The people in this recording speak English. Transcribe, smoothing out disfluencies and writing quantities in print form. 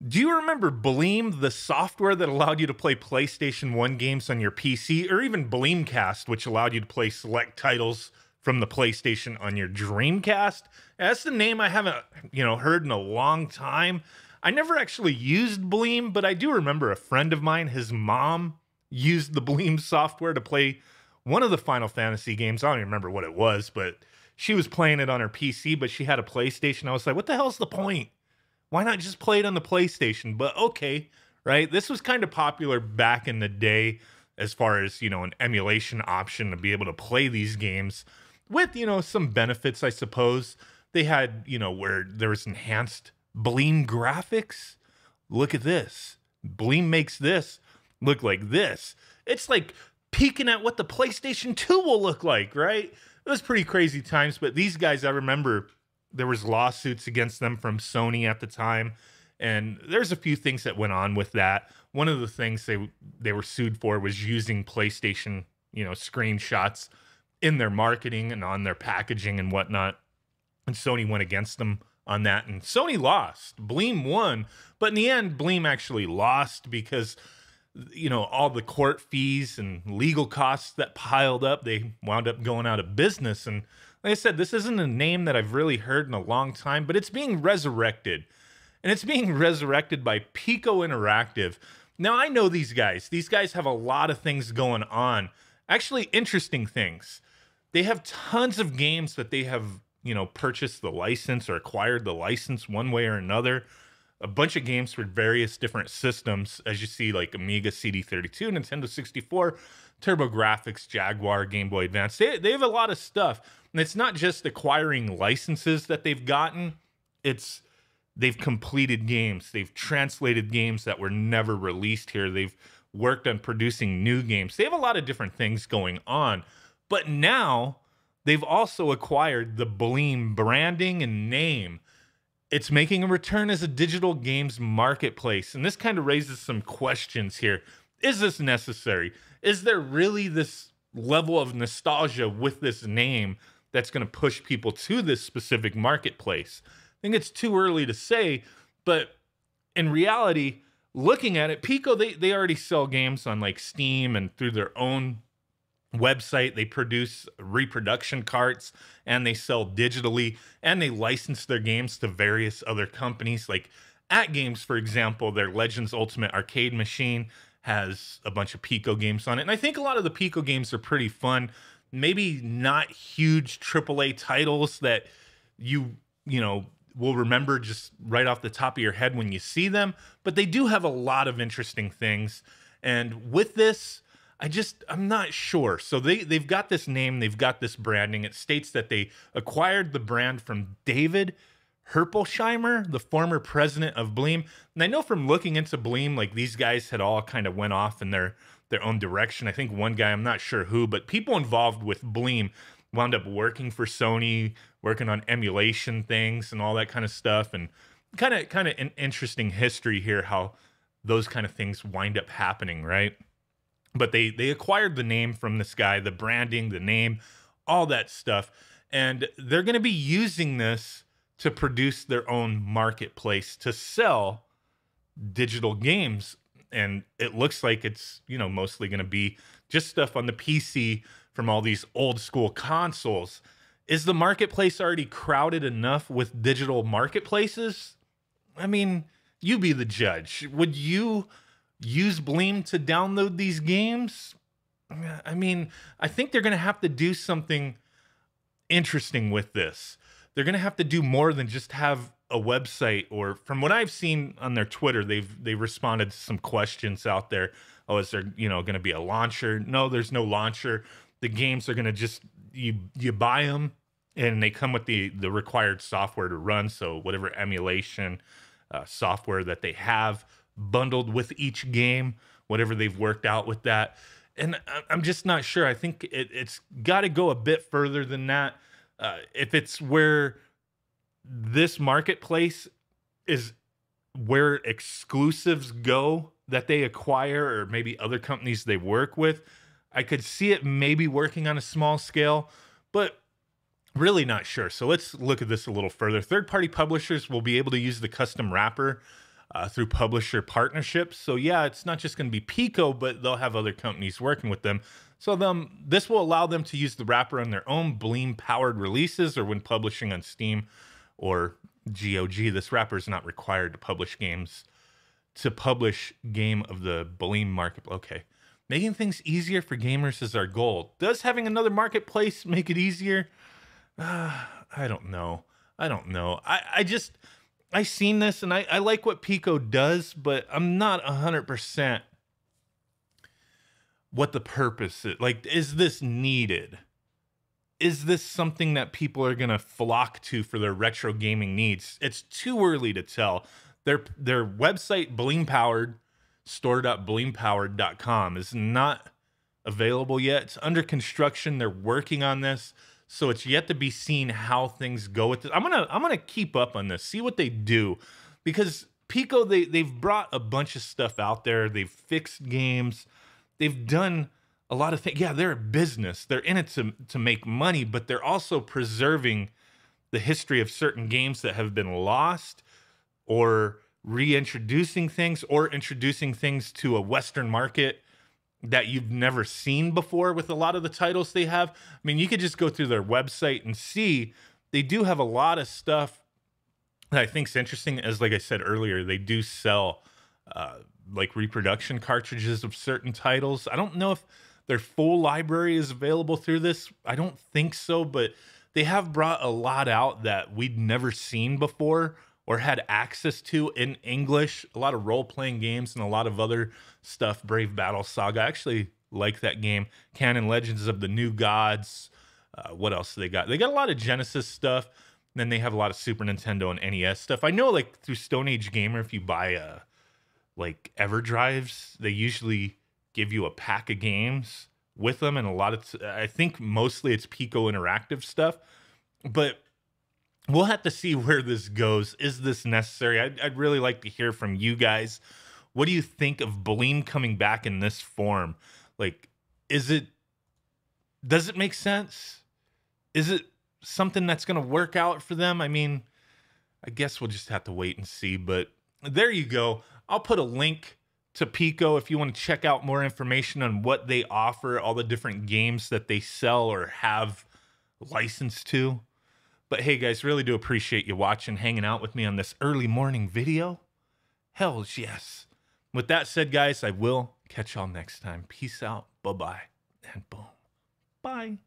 Do you remember Bleem, the software that allowed you to play PlayStation 1 games on your PC, or even Bleemcast, which allowed you to play select titles from the PlayStation on your Dreamcast? That's the name I haven't, heard in a long time. I never actually used Bleem, but I do remember a friend of mine, his mom, used the Bleem software to play one of the Final Fantasy games. I don't even remember what it was, but she was playing it on her PC, but she had a PlayStation. I was like, what the hell's the point? Why not just play it on the PlayStation? But okay, right? This was kind of popular back in the day as far as, an emulation option to be able to play these games with, some benefits, I suppose. They had, where there was enhanced Bleem graphics. Look at this. Bleem makes this look like this. It's like peeking at what the PlayStation 2 will look like, right? It was pretty crazy times, but these guys, I remember there was lawsuits against them from Sony at the time, and there's a few things that went on with that. One of the things they were sued for was using PlayStation, screenshots in their marketing and on their packaging and whatnot. And Sony went against them on that, and Sony lost. Bleem won, but in the end, Bleem actually lost because all the court fees and legal costs that piled up, they wound up going out of business. And like I said, this isn't a name that I've really heard in a long time, but it's being resurrected. And it's being resurrected by Piko Interactive. Now, I know these guys. These guys have a lot of things going on. Actually, interesting things. They have tons of games that they have, purchased the license or acquired the license one way or another. A bunch of games for various different systems, as you see, like Amiga, CD32, Nintendo 64, TurboGrafx, Jaguar, Game Boy Advance. They have a lot of stuff. And it's not just acquiring licenses that they've gotten. They've completed games. They've translated games that were never released here. They've worked on producing new games. They have a lot of different things going on. But now they've also acquired the Bleem branding and name. It's making a return as a digital games marketplace. And this kind of raises some questions here. Is this necessary? Is there really this level of nostalgia with this name that's going to push people to this specific marketplace? I think it's too early to say, but in reality, looking at it, Pico, they already sell games on like Steam and through their own website. They produce reproduction carts and they sell digitally, and they license their games to various other companies. Like At Games, for example, their Legends Ultimate Arcade machine has a bunch of Pico games on it. And I think a lot of the Pico games are pretty fun. Maybe not huge AAA titles that you will remember just right off the top of your head when you see them, but they do have a lot of interesting things. And with this, I'm not sure. So they've got this name, they've got this branding. It states that they acquired the brand from David Herpelsheimer, the former president of Bleem. And I know from looking into Bleem, like these guys had all kind of went off in their own direction. I think one guy, I'm not sure who, but people involved with Bleem wound up working for Sony, working on emulation things and all that kind of stuff. And kind of an interesting history here, how those kind of things wind up happening, right? But they acquired the name from this guy, the branding, the name, all that stuff. And they're going to be using this to produce their own marketplace to sell digital games. And it looks like it's, mostly going to be just stuff on the PC from all these old school consoles. Is the marketplace already crowded enough with digital marketplaces? I mean, you be the judge. Would you use Bleem to download these games? I mean, I think they're going to have to do something interesting with this. They're going to have to do more than just have a website, or from what I've seen on their Twitter, they've responded to some questions out there. Oh, is there, going to be a launcher? No, there's no launcher. The games are going to just, you buy them and they come with the required software to run. So whatever emulation software that they have bundled with each game, whatever they've worked out with that. And I'm just not sure. I think it's got to go a bit further than that. If it's where this marketplace is where exclusives go that they acquire, or maybe other companies they work with, I could see it maybe working on a small scale, but really not sure. So let's look at this a little further. Third-party publishers will be able to use the custom wrapper through publisher partnerships. So yeah, it's not just going to be Piko, but they'll have other companies working with them. So this will allow them to use the wrapper on their own Bleem powered releases or when publishing on Steam or GOG. This wrapper is not required to publish games. To publish game of the Bleem market. Okay. Making things easier for gamers is our goal. Does having another marketplace make it easier? I don't know. I seen this and I like what Piko does, but I'm not 100% what the purpose is. Like, is this needed? Is this something that people are going to flock to for their retro gaming needs? It's too early to tell. Their website, Bleem Powered, store.bleempowered.com, is not available yet. It's under construction. They're working on this. So it's yet to be seen how things go with it. I'm gonna keep up on this, see what they do, because Piko they've brought a bunch of stuff out there. They've fixed games. They've done a lot of things. Yeah, they're a business. They're in it to make money, but they're also preserving the history of certain games that have been lost, or reintroducing things, or introducing things to a Western market that you've never seen before with a lot of the titles they have. I mean, you could just go through their website and see they do have a lot of stuff that I think is interesting. As like I said earlier, they do sell like reproduction cartridges of certain titles. I don't know if their full library is available through this. I don't think so, but they have brought a lot out that we'd never seen before or had access to in English. A lot of role-playing games and a lot of other stuff. Brave Battle Saga. I actually like that game. Canon Legends of the New Gods. What else do they got? They got a lot of Genesis stuff. Then they have a lot of Super Nintendo and NES stuff. I know, like, through Stone Age Gamer, if you buy like EverDrives, they usually give you a pack of games with them, and a lot of I think mostly it's Piko Interactive stuff. But we'll have to see where this goes. Is this necessary? I'd really like to hear from you guys. What do you think of Bleem coming back in this form? Like, does it make sense? Is it something that's going to work out for them? I mean, I guess we'll just have to wait and see. But there you go. I'll put a link to Piko if you want to check out more information on what they offer, all the different games that they sell or have licensed to. But hey, guys, really do appreciate you watching, hanging out with me on this early morning video. Hells yes. With that said, guys, I will catch y'all next time. Peace out. Bye-bye. And boom. Bye.